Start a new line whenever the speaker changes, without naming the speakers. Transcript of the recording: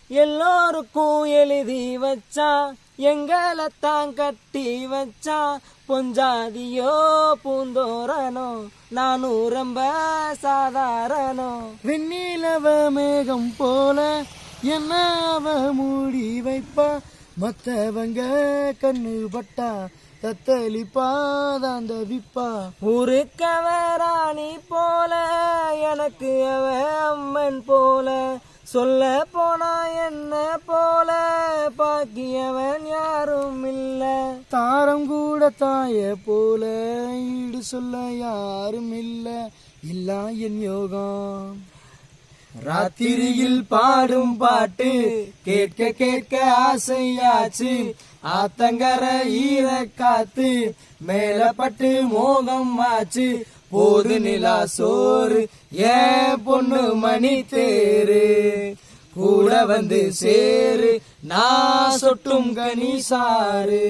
எல்லோருக்கும் எழுதி வச்சா எங்களைத்தான் கட்டி வச்சா பொஞ்சாதியோ பூந்தோரனோ நானும் ரொம்ப சாதாரணோ.
வெண்ணிலவ மேகம் போல என்ன அவ மூடி வைப்பா, மத்தவங்க கண்ணு பட்டா தத்தளிப்பா தான் தவிப்பா.
ஊருக்கவராணி போல எனக்கு அவ அம்மன் போல, சொல்ல போனா என்ன போல பாக்கியவன் யாரும் இல்ல.
தாரம் கூட தாய போல ஈடு சொல்ல யாரும் இல்ல, எல்லாம் என் யோகம்.
ராத்திரியில் பாடும் பாட்டு கேட்க கேட்க ஆசையாச்சு, ஆத்தங்கர ஈர காத்து மேல பட்டு மோகம் ஆச்சு. போது நிலா சோறு ஏன் பொண்ணு மணி தேரு, கூட வந்து சேரு நான் சொட்டும் கனி சாரு.